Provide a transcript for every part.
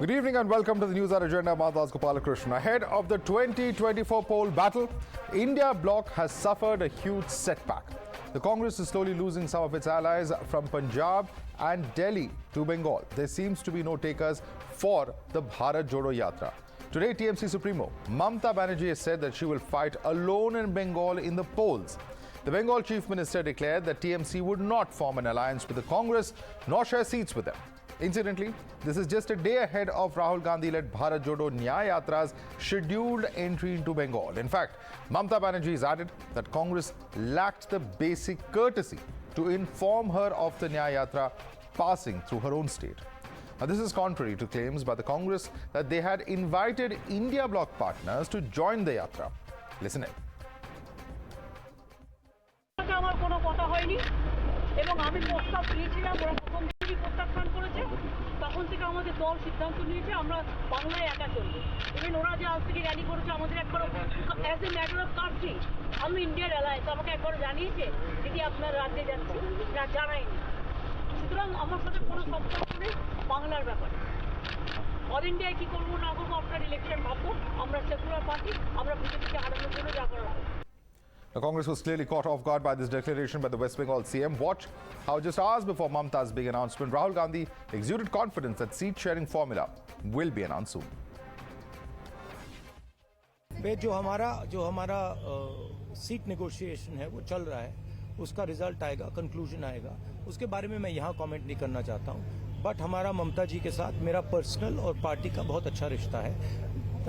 Good evening and welcome to the Newshour Agenda. Madhavdas G. Ahead of the 2024 poll battle, India bloc has suffered a huge setback. The Congress is slowly losing some of its allies from Punjab and Delhi to Bengal. There seems to be no takers for the Bharat Jodo Yatra. Today, TMC Supremo Mamata Banerjee has said that she will fight alone in Bengal in the polls. The Bengal Chief Minister declared that TMC would not form an alliance with the Congress nor share seats with them. Incidentally, this is just a day ahead of Rahul Gandhi-led Bharat Jodo I.N.D.I.A Yatra's scheduled entry into Bengal. In fact, Mamata Banerjee has added that Congress lacked the basic courtesy to inform her of the I.N.D.I.A Yatra passing through her own state. Now, this is contrary to claims by the Congress that they had invited India bloc partners to join the Yatra. Listen in. এবং আমি প্রস্তাব দিয়েছিলাম ওরা প্রথম থেকেই প্রত্যাখ্যান করেছে তখন থেকে আমাদের দল সিদ্ধান্ত নিয়েছে আমরা বাংলায় একা চলব ইভেন ওরা যে আজ থেকে র্যালি করেছে আমাদের একবার as a matter of country আমি ইন্ডিয়ার অ্যালায়েন্স আমাকে একবার জানিয়েছে দিদি আপনার রাজ্যে যাচ্ছি না জানাইনি সুতরাং আমার সাথে কোনো সম্পর্ক নেই বাংলার ব্যাপারে অল ইন্ডিয়ায় কী করবো না করবো আপনার ইলেকশন ভাববো আমরা সেকুলার পার্টি আমরা বিজেপিকে হারানোর জন্য যা করার The Congress was clearly caught off guard by this declaration by the West Bengal CM. Watch how just hours before Mamata's big announcement, Rahul Gandhi exuded confidence that seat-sharing formula will be announced soon. जो हमारा seat negotiation है वो चल रहा है उसका result आएगा conclusion आएगा उसके बारे में मैं यहाँ कमेंट नहीं करना चाहता हूँ बट हमारा ममता जी के साथ मेरा पर्सनल और पार्टी का बहुत अच्छा रिश्ता है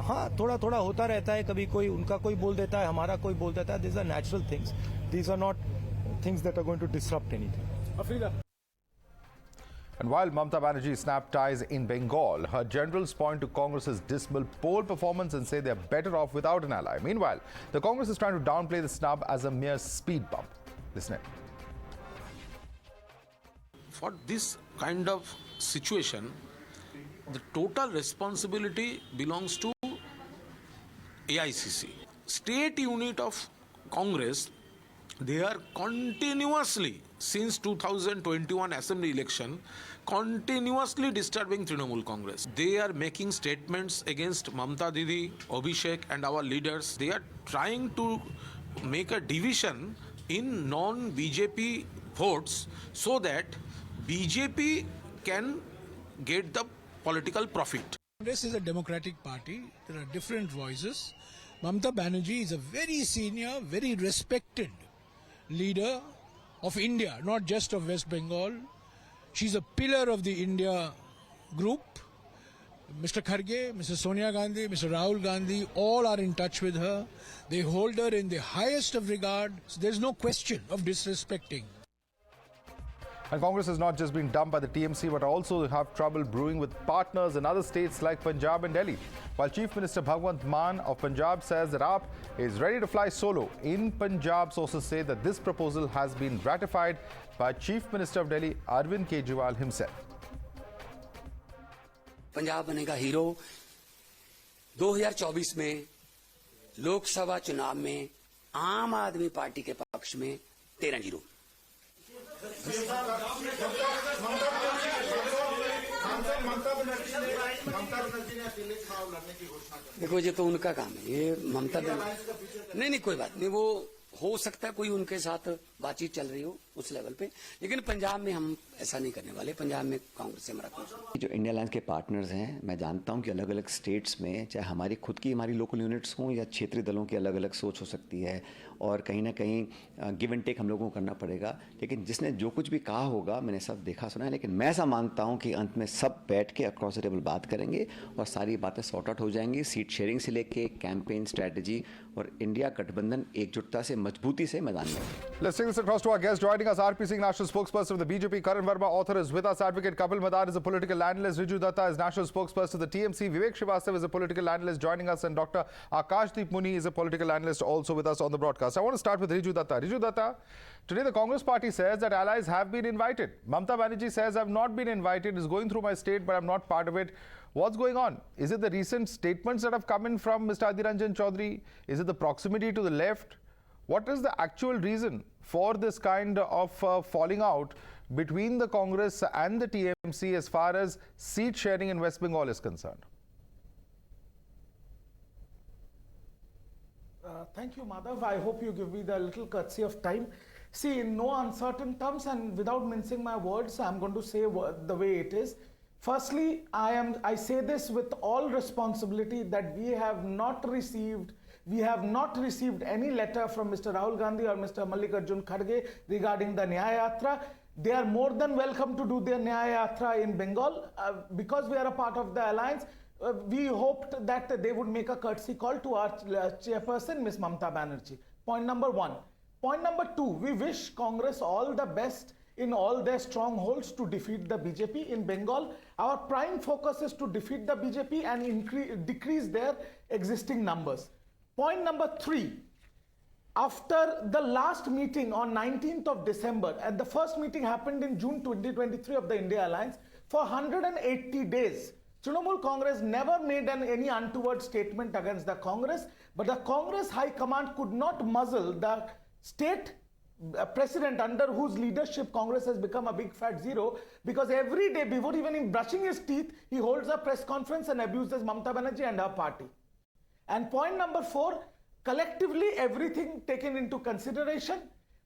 हाँ थोड़ा थोड़ा होता रहता है कभी कोई उनका कोई बोल देता है हमारा कोई बोल देता है these are natural things these are not things that are going to disrupt anything. And while Mamata Banerjee snapped ties in Bengal, her generals point to Congress's dismal poll performance and say they're better off without an ally. Meanwhile, the Congress is trying to downplay the snub as a mere speed bump. Listen in. For this kind of situation, the total responsibility belongs to AICC. State unit of Congress, they are continuously, since 2021 Assembly election, continuously disturbing Trinamool Congress. They are making statements against Mamata Didi, Abhishek and our leaders. They are trying to make a division in non-BJP votes so that BJP can get the political profit. Congress is a democratic party. There are different voices. Mamata Banerjee is a very senior, very respected leader of India, not just of West Bengal. She's a pillar of the India group. Mr. Kharge, Mrs. Sonia Gandhi, Mr. Rahul Gandhi, all are in touch with her. They hold her in the highest of regard. So there's no question of disrespecting. And Congress has not just been dumped by the TMC but also have trouble brewing with partners in other states like Punjab and Delhi. While Chief Minister Bhagwant Mann of Punjab says that AAP is ready to fly solo, in Punjab sources say that this proposal has been ratified by Chief Minister of Delhi Arvind Kejriwal himself. Punjab बनेगा hero 2024 में लोकसभा चुनाव में आम आदमी party के पक्ष में 13-0 देखो ये तो उनका काम है ये ममता नहीं कोई बात नहीं वो हो सकता है कोई उनके साथ बातचीत चल रही हो उस लेवल पे लेकिन पंजाब में हम ऐसा नहीं करने वाले पंजाब में कांग्रेस से हमारा जो इंडिया अलायंस के पार्टनर्स हैं मैं जानता हूं कि अलग अलग स्टेट्स में चाहे हमारी खुद की हमारी लोकल यूनिट्स हों या क्षेत्रीय दलों की अलग अलग सोच हो सकती है और कहीं ना कहीं गिव एंड टेक हम लोगों को करना पड़ेगा लेकिन जिसने जो कुछ भी कहा होगा मैंने सब देखा सुना है लेकिन मैं ऐसा मानता हूं कि अंत में सब बैठ के अक्रॉस द टेबल बात करेंगे और सारी बातें सॉर्ट आउट हो जाएंगी सीट शेयरिंग से लेके कैंपेन स्ट्रैटेजी और इंडिया गठबंधन एकजुटता से मजबूती से मैदान में Let's take this across to our guest joining us RPC national spokesperson of the BJP Karan Verma author is with us advocate Kapil Madar is a political analyst Riju Dutta is national spokesperson of the TMC Vivek Srivastava is a political analyst joining us and Dr. Akashdeep Muni is a political analyst also with us on the broadcast. I want to start with Riju Dutta. Riju Dutta, today the Congress party says that allies have been invited. Mamata Banerjee says I've not been invited, is going through my state but I'm not part of it. What's going on? Is it the recent statements that have come in from Mr. Adhir Ranjan Chaudhary? Is it the proximity to the left? What is the actual reason for this kind of falling out between the Congress and the TMC as far as seat sharing in West Bengal is concerned? Thank you, Madhav. I hope you give me the little courtesy of time. See, in no uncertain terms and without mincing my words, I'm going to say the way it is. Firstly, I say this with all responsibility that we have not received any letter from Mr. Rahul Gandhi or Mr. Mallikarjun Kharge regarding the N.I.A. Yatra. They are more than welcome to do their N.I.A. Yatra in Bengal. Because we are a part of the alliance, we hoped that they would make a courtesy call to our chairperson, Ms. Mamata Banerjee. Point number one. Point number two, we wish Congress all the best in all their strongholds to defeat the BJP in Bengal. Our prime focus is to defeat the BJP and decrease their existing numbers. Point number three, after the last meeting on 19th of December, and the first meeting happened in June 2023 of the India Alliance, for 180 days, Trinamool Congress never made any untoward statement against the Congress, but the Congress High Command could not muzzle the state president under whose leadership Congress has become a big fat zero, because every day before even in brushing his teeth, he holds a press conference and abuses Mamata Banerjee and her party. And point number four, collectively everything taken into consideration,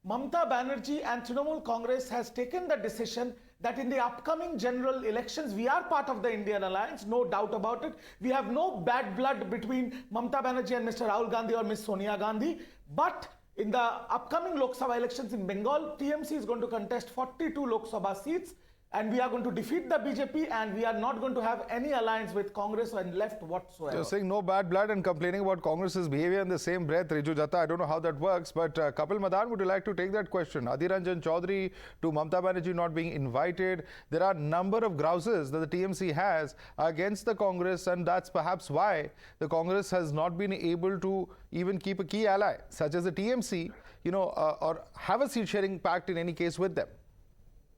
Mamata Banerjee and Trinamool Congress has taken the decision that in the upcoming general elections, we are part of the Indian Alliance, no doubt about it. We have no bad blood between Mamata Banerjee and Mr. Rahul Gandhi or Ms. Sonia Gandhi. But in the upcoming Lok Sabha elections in Bengal, TMC is going to contest 42 Lok Sabha seats, and we are going to defeat the BJP, and we are not going to have any alliance with Congress and left whatsoever. You're saying no bad blood and complaining about Congress's behavior in the same breath, Riju Dutta. I don't know how that works, but Kapil Madan, would you like to take that question? Adhir Ranjan Chaudhary to Mamata Banerjee not being invited. There are a number of grouses that the TMC has against the Congress, and that's perhaps why the Congress has not been able to even keep a key ally, such as the TMC, or have a seat-sharing pact in any case with them.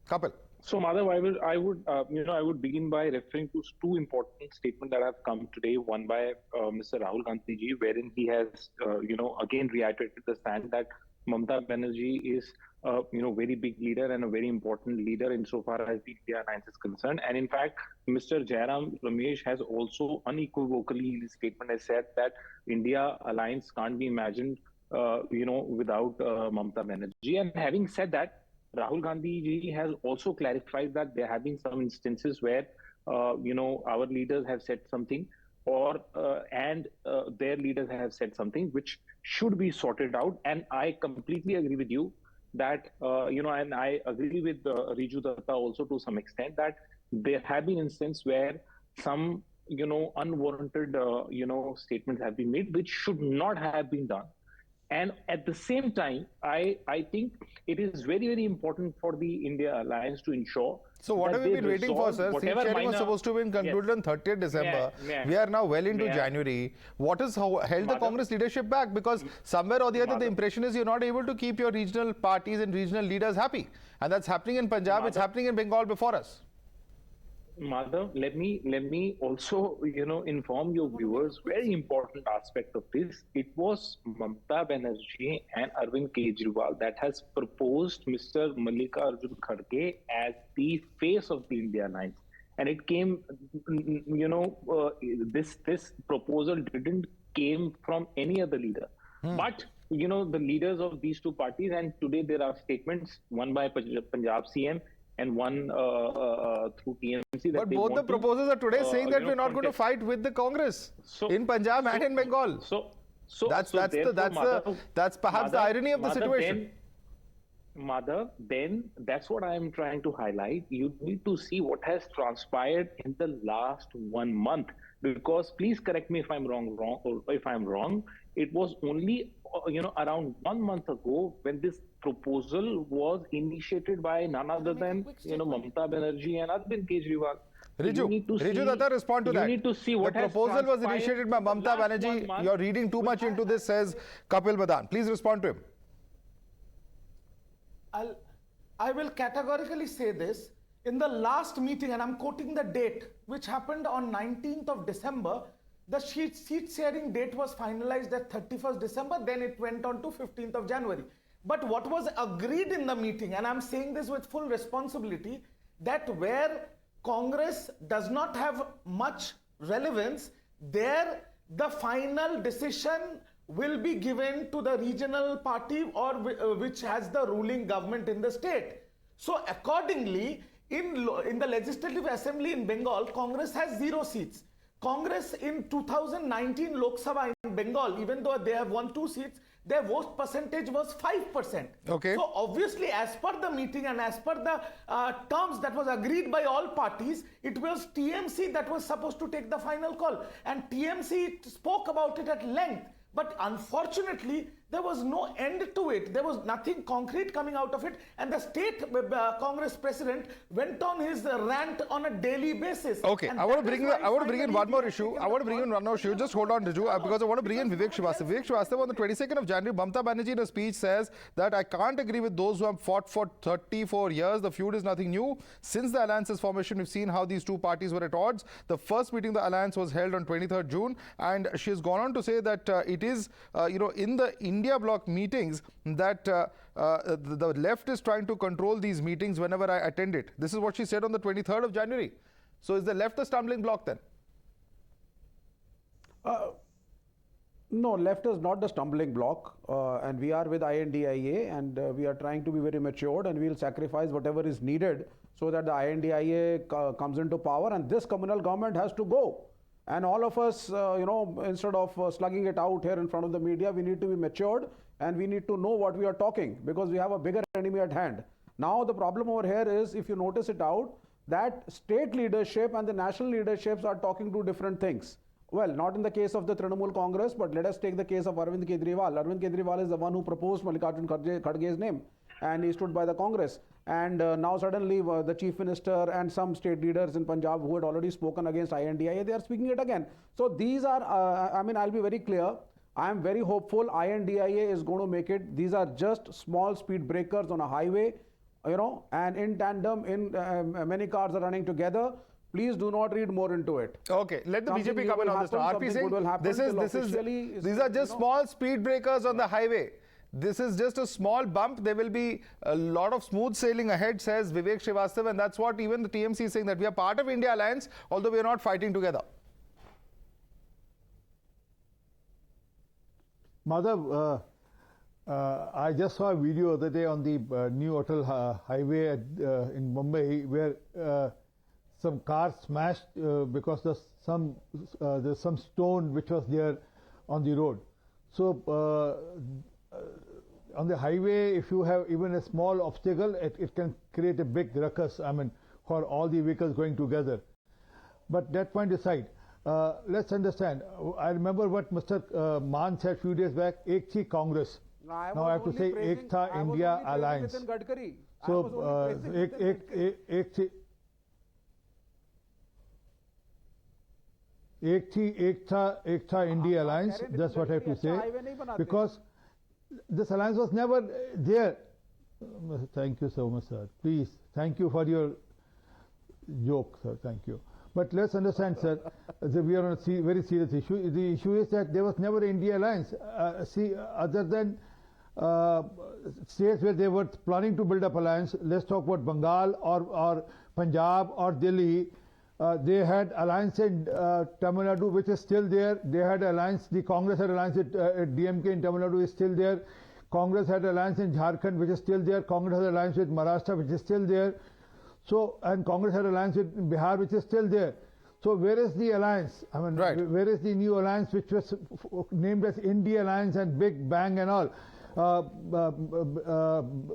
Kapil. So, Madhav, I would begin by referring to two important statements that have come today. One by Mr. Rahul Gandhi ji, wherein he has, again reiterated the stand that Mamata Banerjee is, very big leader and a very important leader insofar as the India Alliance is concerned. And in fact, Mr. Jairam Ramesh has also unequivocally in his statement has said that India Alliance can't be imagined, without Mamata Banerjee. And having said that, Rahul Gandhi ji has also clarified that there have been some instances where, our leaders have said something and their leaders have said something which should be sorted out. And I completely agree with you that, and I agree with Riju Dutta also to some extent that there have been instances where some, unwarranted, statements have been made which should not have been done. And at the same time, I think it is very, very important for the India Alliance to ensure. So what have we been waiting for, sir? Seat sharing was supposed to have been concluded on 30th December. We are now well into January. What has held the Congress leadership back? Because somewhere or the other, the impression is you're not able to keep your regional parties and regional leaders happy. And that's happening in Punjab. It's happening in Bengal before us. Madhav, let me also, inform your viewers, very important aspect of this. It was Mamata Banerjee and Arvind Kejriwal that has proposed Mr. Mallikarjun Kharge as the face of the India Alliance. And it came, this proposal didn't came from any other leader. But, the leaders of these two parties, and today there are statements, one by Punjab CM, and one through TMC. But both the proposals are today saying that we're not going to fight with the Congress in Punjab and in Bengal. That's perhaps the irony of the situation. Then that's what I am trying to highlight. You need to see what has transpired in the last 1 month, because please correct me if I'm wrong. It was only around 1 month ago when this proposal was initiated by none other than Mamata Banerjee and Arvind Kejriwal. Riju Dutta, respond to that. You need to see what the proposal was initiated by Mamata Banerjee. You're reading too much into this, says Kapil Madan. Please respond to him. I will categorically say this. In the last meeting, and I'm quoting the date, which happened on 19th of December, the seat sharing date was finalized at 31st December, then it went on to 15th of January. But what was agreed in the meeting, and I'm saying this with full responsibility, that where Congress does not have much relevance, there the final decision will be given to the regional party or which has the ruling government in the state. So accordingly, in the Legislative Assembly in Bengal, Congress has 0 seats. Congress in 2019 Lok Sabha in Bengal, even though they have won 2 seats, their vote percentage was 5%. Okay. So obviously, as per the meeting and as per the terms that was agreed by all parties, it was TMC that was supposed to take the final call. And TMC spoke about it at length. But unfortunately, there was no end to it. There was nothing concrete coming out of it. And the state Congress president went on his rant on a daily basis. Okay, I want to bring in one more issue. Just hold on, Riju, because I want to bring in Vivek Srivastava. Vivek Srivastava, on the 22nd of January, Mamata Banerjee in a speech says that I can't agree with those who have fought for 34 years. The feud is nothing new. Since the alliance's formation, we've seen how these two parties were at odds. The first meeting of the alliance was held on 23rd June, and she has gone on to say that it is, in the India bloc meetings that the left is trying to control these meetings whenever I attend it. This is what she said on the 23rd of January. So is the left a stumbling block then? No, left is not the stumbling block, and we are with I.N.D.I.A, and we are trying to be very matured, and we will sacrifice whatever is needed so that the I.N.D.I.A comes into power, and this communal government has to go. And all of us, instead of slugging it out here in front of the media, we need to be matured and we need to know what we are talking, because we have a bigger enemy at hand. Now the problem over here is, if you notice it out, that state leadership and the national leaderships are talking to different things. Well, not in the case of the Trinamool Congress, but let us take the case of Arvind Kejriwal. Arvind Kejriwal is the one who proposed Mallikarjun Kharge's name, and he stood by the Congress. And now suddenly the chief minister and some state leaders in Punjab who had already spoken against I.N.D.I.A, they are speaking it again. So these are, I'll be very clear. I am very hopeful I.N.D.I.A is going to make it. These are just small speed breakers on a highway, and in tandem, many cars are running together. Please do not read more into it. Okay, let the BJP come in on this. RP Singh, these are just small speed breakers on the highway. This is just a small bump. There will be a lot of smooth sailing ahead, says Vivek Srivastava, and that's what even the TMC is saying, that we are part of India Alliance, although we are not fighting together. Madhav, I just saw a video the other day on the new Atal highway in Mumbai, where some cars smashed because there's some stone which was there on the road. So on the highway, if you have even a small obstacle, it can create a big ruckus, for all the vehicles going together. But that point aside, let's understand. I remember what Mr. Mann said a few days back, Ek Thi Congress. Now I have to say Ek Tha India Alliance. So Ek Tha India Alliance, that's what I have to say, because this alliance was never there. Thank you so much, sir. Please, thank you for your joke, sir. Thank you. But let's understand, sir, that we are on a very serious issue. The issue is that there was never an India Alliance. Other than states where they were planning to build up alliance, let's talk about Bengal or Punjab or Delhi. They had alliance in Tamil Nadu, which is still there. They had alliance, the Congress had alliance at DMK in Tamil Nadu, is still there. Congress had alliance in Jharkhand, which is still there. Congress had alliance with Maharashtra, which is still there. So, and Congress had alliance with Bihar, which is still there. So where is the alliance? Where is the new alliance, which was named as India Alliance and Big Bang and all?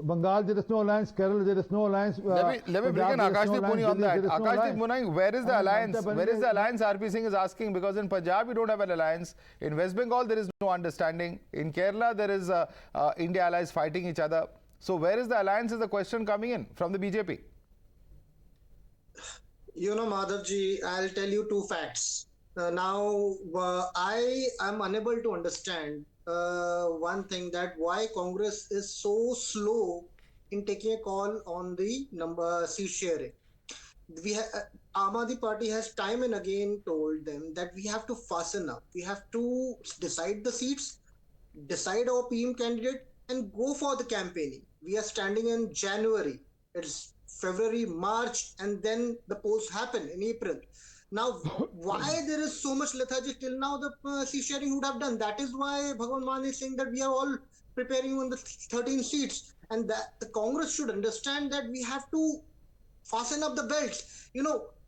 Bengal, there is no alliance. Kerala, there is no alliance. Let me bring in Akashdeep Muni on that. Akashdeep Muni, where is the alliance? Where is the alliance, RP Singh is asking? Because in Punjab, we don't have an alliance. In West Bengal, there is no understanding. In Kerala, there is India allies fighting each other. So where is the alliance is the question coming in from the BJP? Madhavji, I'll tell you two facts. Now, I am unable to understand one thing, that why Congress is so slow in taking a call on the seat sharing. Aam Aadmi Party has time and again told them that we have to fasten up. We have to decide the seats, decide our PM candidate, and go for the campaigning. We are standing in January. It's February, March, and then the polls happen in April. Now, why there is so much lethargy till now? The seat sharing would have done. That is why Bhagwant Mann is saying that we are all preparing on the 13 seats, and that the Congress should understand that we have to fasten up the belts.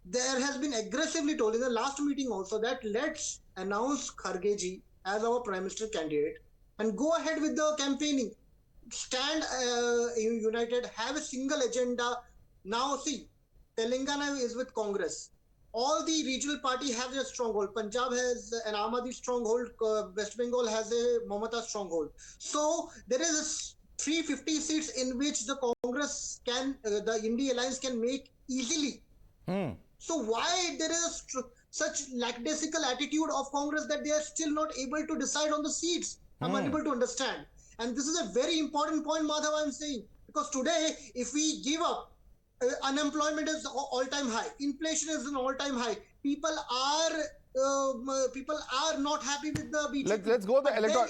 There has been aggressively told in the last meeting also that let's announce Khargeji as our Prime Minister candidate and go ahead with the campaigning. Stand united, have a single agenda. Now see, Telangana is with Congress. All the regional party have their stronghold. Punjab has an Aam Aadmi stronghold. West Bengal has a Mamata stronghold. So there is 350 seats in which the Congress can, the I.N.D.I.A alliance can make easily. So why there is such lackadaisical attitude of Congress that they are still not able to decide on the seats? I'm unable to understand. And this is a very important point, Madhav, I'm saying. Because today, if we give up, unemployment is all-time high. Inflation is an all-time high. People are not happy with the BJP. Let's go the electoral.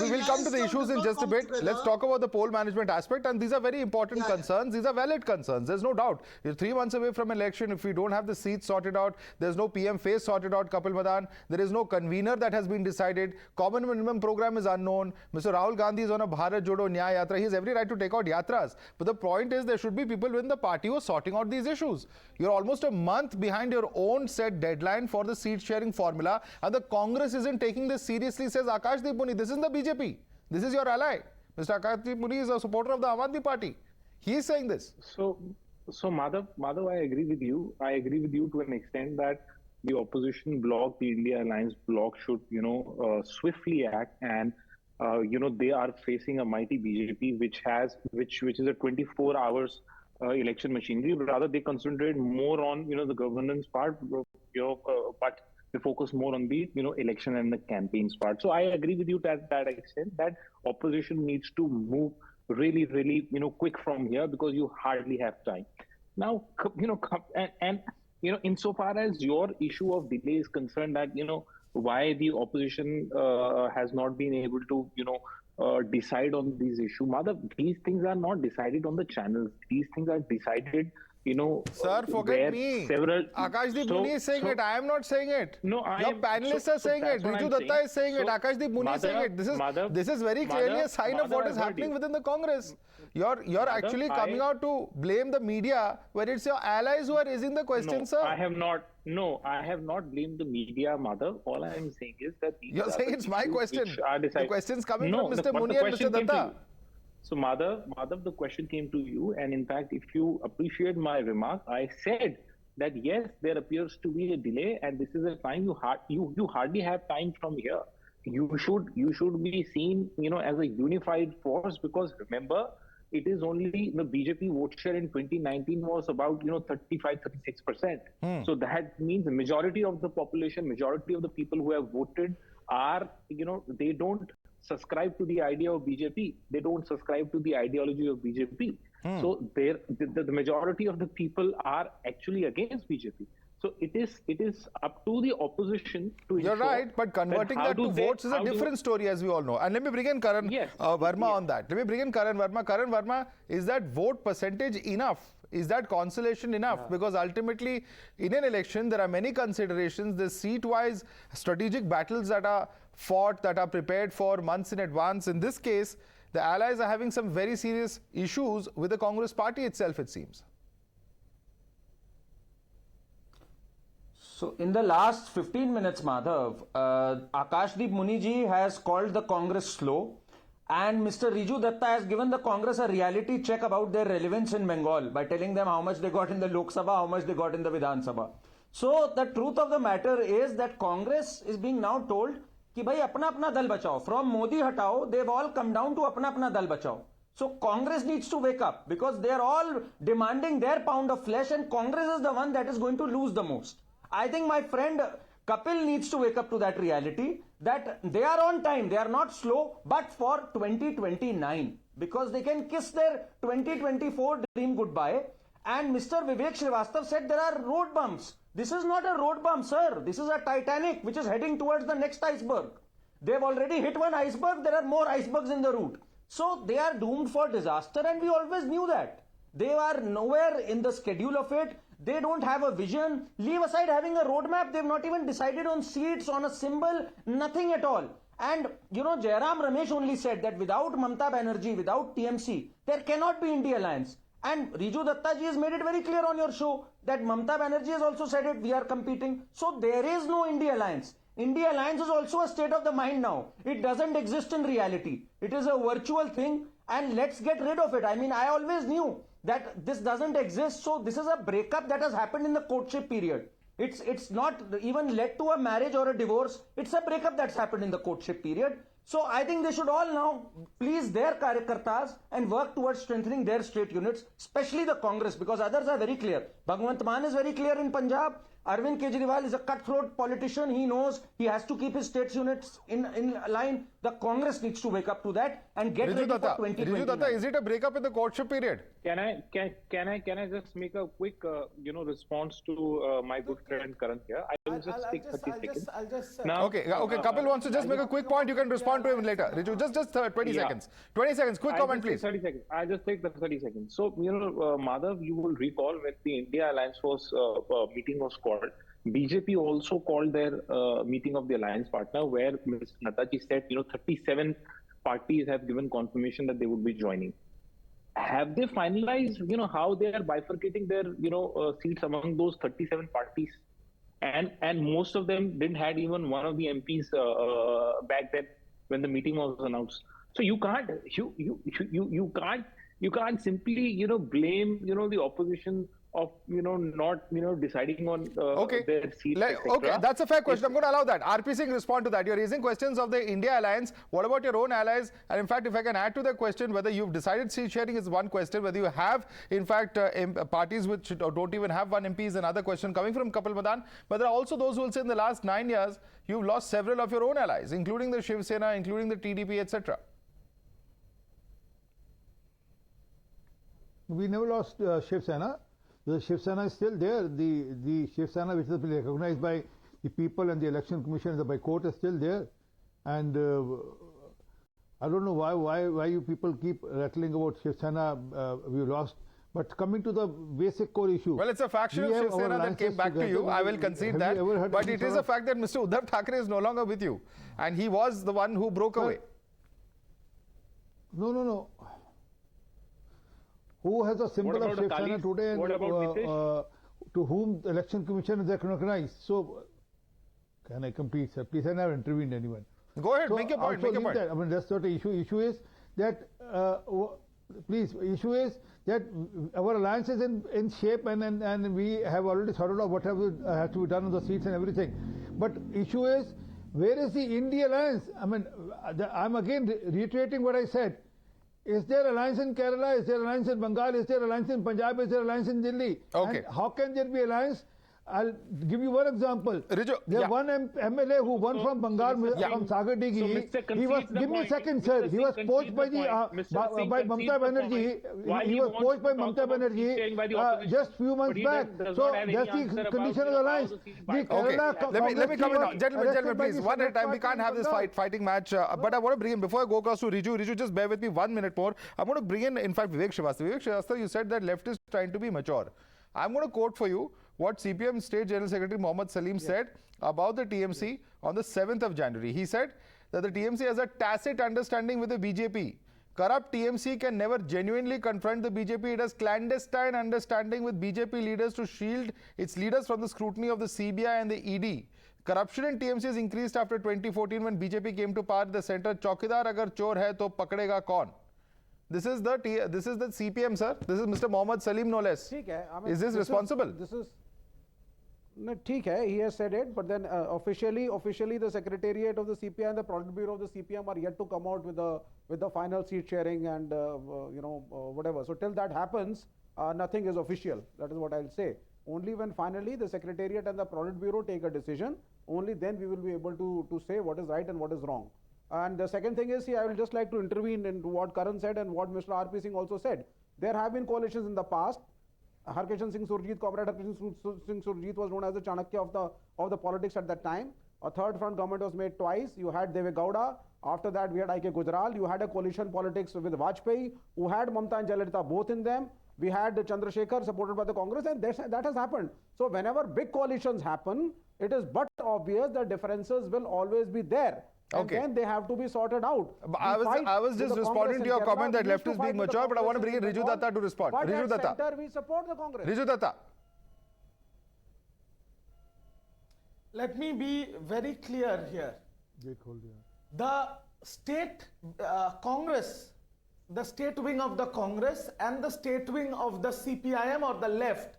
We will come to the issues in just a bit. Let's talk about the poll management aspect, and these are very important concerns. These are valid concerns. There's no doubt. You're 3 months away from election. If we don't have the seats sorted out, there's no PM face sorted out, Kapil Madan. There is no convener that has been decided. Common minimum program is unknown. Mr. Rahul Gandhi is on a Bharat Jodo Nyaya Yatra. He has every right to take out yatras. But the point is, there should be people within the party who are sorting out these issues. You're almost a month behind your own set deadline for the seat sharing formula, and the Congress isn't taking this seriously, says Akashdeep Muni. This isn't the BJP. This is your ally. Mr. Akashdeep Muni is a supporter of the Aam Aadmi Party. He is saying this. So Madhav, I agree with you. I agree with you to an extent that the opposition bloc, the I.N.D.I.A alliance bloc, should swiftly act, and they are facing a mighty BJP which is a 24 hours election machinery. Rather, they concentrate more on the governance part, but they focus more on the election and the campaigns part. So I agree with you to that extent that opposition needs to move really quick from here, because you hardly have time now. Insofar as your issue of delay is concerned, that why the opposition has not been able to decide on these issues. Madhav, these things are not decided on the channels. These things are decided, Sir, forget me. Akashdeep Muni is saying it. I am not saying it. No, your panelists are saying it. Riju Dutta is saying it. Akashdeep Muni is saying it. This is very clearly a sign of what is happening within the Congress. You're actually coming out to blame the media, where it's your allies who are raising the question, sir. I have not blamed the media, Madhav. All I am saying is that you're saying it's my question. The question's coming from Mr. Muni and Mr. Dutta. So Madhav, the question came to you, and in fact, if you appreciate my remark, I said that yes, there appears to be a delay, and this is a time you hardly have time from here. You should be seen, as a unified force, because remember, it is only the BJP vote share in 2019 was about 35-36%. So that means the majority of the population, majority of the people who have voted are they don't subscribe to the idea of BJP. They don't subscribe to the ideology of BJP. So the majority of the people are actually against BJP. So it is up to the opposition to. You're right, but converting that to votes is a different story, as we all know. And let me bring in Karan Verma on that. Let me bring in Karan Verma. Karan Verma, is that vote percentage enough? Is that consolation enough? Yeah. Because ultimately, in an election, there are many considerations. There's seat-wise strategic battles that are fought, that are prepared for months in advance. In this case, the allies are having some very serious issues with the Congress party itself, it seems. So in the last 15 minutes, Madhav, Akashdeep Muni ji has called the Congress slow, and Mr. Riju Dutta has given the Congress a reality check about their relevance in Bengal by telling them how much they got in the Lok Sabha, how much they got in the Vidhan Sabha. So the truth of the matter is that Congress is being now told कि भाई अपना अपना दल बचाओ. From Modi हटाओ, they've all come down to अपना अपना दल बचाओ. So Congress needs to wake up, because they are all demanding their pound of flesh, and Congress is the one that is going to lose the most. I think my friend Kapil needs to wake up to that reality, that they are on time, they are not slow, but for 2029, because they can kiss their 2024 dream goodbye. And Mr. Vivek Srivastava said there are road bumps. This is not a road bump, sir. This is a Titanic which is heading towards the next iceberg. They've already hit one iceberg. There are more icebergs in the route. So they are doomed for disaster, and we always knew that. They are nowhere in the schedule of it. They don't have a vision. Leave aside having a roadmap, they've not even decided on seats, on a symbol, nothing at all. And, Jairam Ramesh only said that without Mamata Banerjee, without TMC, there cannot be India alliance. And Riju Dutta ji has made it very clear on your show that Mamata Banerjee has also said it, we are competing. So there is no India alliance. India alliance is also a state of the mind now. It doesn't exist in reality. It is a virtual thing, and let's get rid of it. I mean, I always knew that this doesn't exist. So this is a breakup that has happened in the courtship period. It's not even led to a marriage or a divorce. It's a breakup that's happened in the courtship period. So I think they should all now please their karyakartas and work towards strengthening their state units, especially the Congress, because others are very clear. Bhagwant Mann is very clear in Punjab. Arvind Kejriwal is a cutthroat politician. He knows he has to keep his state units in line. The Congress needs to wake up to that and get ready for 2029. Riju Dutta, is it a breakup in the courtship period? Can I just make a quick response to my good friend Karan here? I will just take 30 seconds. I'll just Now, Okay, Kapil wants to just make a quick point. You can respond to him later. Riju, just 20 seconds. 20 seconds. Quick comment, please. 30 seconds. I'll just take the 30 seconds. So, Madhav, you will recall when the India Alliance meeting was called, BJP also called their meeting of the alliance partner, where Mr. Nadda ji said, 37 parties have given confirmation that they would be joining. Have they finalized, how they are bifurcating their, seats among those 37 parties? And most of them didn't had even one of the MPs back then when the meeting was announced. So you can't simply blame the opposition of not deciding on their seats. Okay, that's a fair question. I'm going to allow that. RP Singh, respond to that. You're raising questions of the India alliance. What about your own allies? And in fact, if I can add to the question, whether you've decided seat sharing is one question. Whether you have, in fact, parties which don't even have one MP is another question coming from Kapil Madan. But there are also those who will say in the last 9 years, you've lost several of your own allies, including the Shiv Sena, including the TDP, etc. We never lost Shiv Sena. The Shiv Sena is still there. The Shiv Sena, which has been recognized by the people and the election commission and by court, is still there. And I don't know why you people keep rattling about Shiv Sena. We lost. But coming to the basic core issue. Well, it's a faction of Shiv Sena that came back to you. I will concede that. But it is a fact that Mr. Uddhav Thackeray is no longer with you. And he was the one who broke away. No. Who has a symbol of Shiv Sena today and to whom the election commission is recognized? So, can I complete, sir? Please, I never intervened anyone. Go ahead, make your point. That. I mean, that's not the issue. Issue is that, our alliance is in shape and we have already sorted out what has to be done on the seats and everything. But issue is, where is the India alliance? I mean, I'm again reiterating what I said. Is there alliance in Kerala? Is there alliance in Bengal? Is there alliance in Punjab? Is there alliance in Delhi? Okay. And how can there be alliance? I'll give you one example. Riju, There's one MLA who won from Bengal, from Sagar Digi. He was, give me a second, sir. He was poached by by Mamata Banerjee. He was poached by Mamata Banerjee just few months back. So that's the condition of the alliance. Let me come in now. Gentlemen, please, one at a time. We can't have this fighting match. But I want to bring in, before I go across to Riju, just bear with me 1 minute more. I'm going to bring in fact, Vivek Srivastava. Vivek Srivastava, you said that left is trying to be mature. I'm going to quote for you what CPM State General Secretary Mohammad Salim said about the TMC on the 7th of January. He said that the TMC has a tacit understanding with the BJP. Corrupt TMC can never genuinely confront the BJP. It has clandestine understanding with BJP leaders to shield its leaders from the scrutiny of the CBI and the ED. Corruption in TMC has increased after 2014 when BJP came to power at the center. Chaukidar agar chor hai to pakdega kaun? This is the CPM, sir. This is Mr. Mohammad Salim, no less. Is this responsible? No, he has said it, but then officially the secretariat of the CPI and the Politburo of the CPM are yet to come out with the final seat sharing and whatever. So till that happens, nothing is official. That is what I'll say. Only when finally the secretariat and the Politburo take a decision, only then we will be able to say what is right and what is wrong. And the second thing is, I will just like to intervene into what Karan said and what Mr. RP Singh also said. There have been coalitions in the past. Harkishan Singh Surjit, Comrade Harkishan Singh Surjit was known as the Chanakya of the politics at that time. A third front government was made twice. You had Deve Gowda. After that, we had I.K. Gujral. You had a coalition politics with Vajpayee, who had Mamata and Jayalalitha both in them. We had Chandrasekhar supported by the Congress, and that has happened. So whenever big coalitions happen, it is but obvious that differences will always be there. And then they have to be sorted out. I was just responding to your comment that left is being mature, but I want to bring in Riju Dutta to respond. But Riju at Dutta. center, we support the Congress. Riju Dutta. Let me be very clear here. The state Congress, the state wing of the Congress and the state wing of the CPIM or the left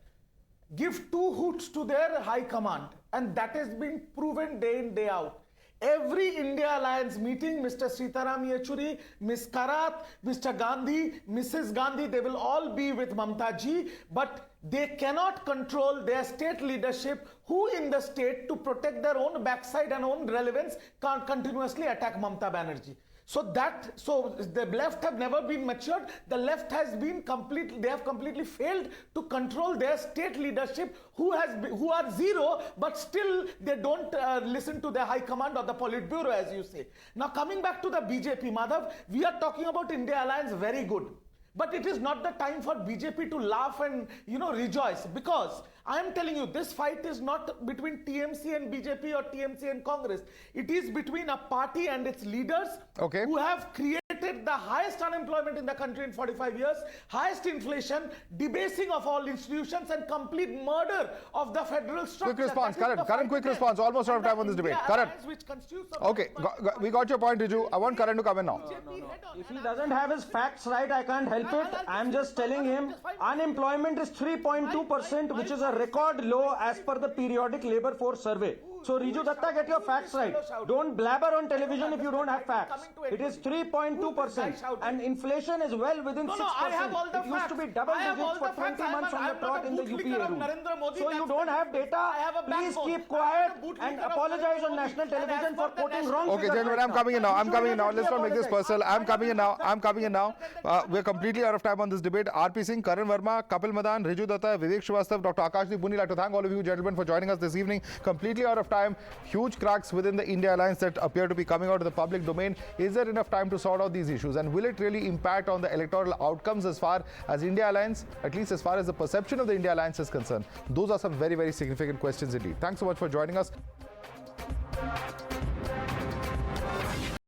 give two hoots to their high command, and that has been proven day in, day out. Every India Alliance meeting, Mr. Sitaram Yechuri, Ms. Karat, Mr. Gandhi, Mrs. Gandhi, they will all be with Mamata Ji, but they cannot control their state leadership, who in the state, to protect their own backside and own relevance, can't continuously attack Mamata Banerjee. So the left have never been matured. The left has been they have completely failed to control their state leadership, who are zero, but still they don't listen to their high command or the Politburo, as you say. Now coming back to the BJP, Madhav, we are talking about India Alliance, very good. But it is not the time for BJP to laugh and, rejoice, because I am telling you, this fight is not between TMC and BJP or TMC and Congress. It is between a party and its leaders who have created the highest unemployment in the country in 45 years, highest inflation, debasing of all institutions, and complete murder of the federal structure. Quick response, Karan, quick response. Almost out of time on this debate. Karan. Okay, we got your point, Riju. I want Karan to come in now. If he doesn't have his facts right, I can't help it. I'm just telling him unemployment is 3.2%, which is a record low as per the periodic labor force survey. So Riju Dutta, get your facts right. Don't blabber on television if you don't have facts. It is 3.2% and inflation is well within 6%. It used to be double digits for 20 months on the trot in the UPA rule. So you don't have data. Please keep quiet and apologize on national television for quoting wrong figures. Okay, gentlemen, I'm coming in now. Let's not make this personal. I'm coming in now. We're completely out of time on this debate. R.P. Singh, Karan Verma, Kapil Madan, Riju Dutta, Vivek Srivastava, Dr. Akashdeep Muni. I'd like to thank all of you gentlemen for joining us this evening. Completely out of time. Huge cracks within the India Alliance that appear to be coming out of the public domain. Is there enough time to sort out these issues? And will it really impact on the electoral outcomes as far as India Alliance, at least as far as the perception of the India Alliance is concerned? Those are some very, very significant questions indeed. Thanks so much for joining us.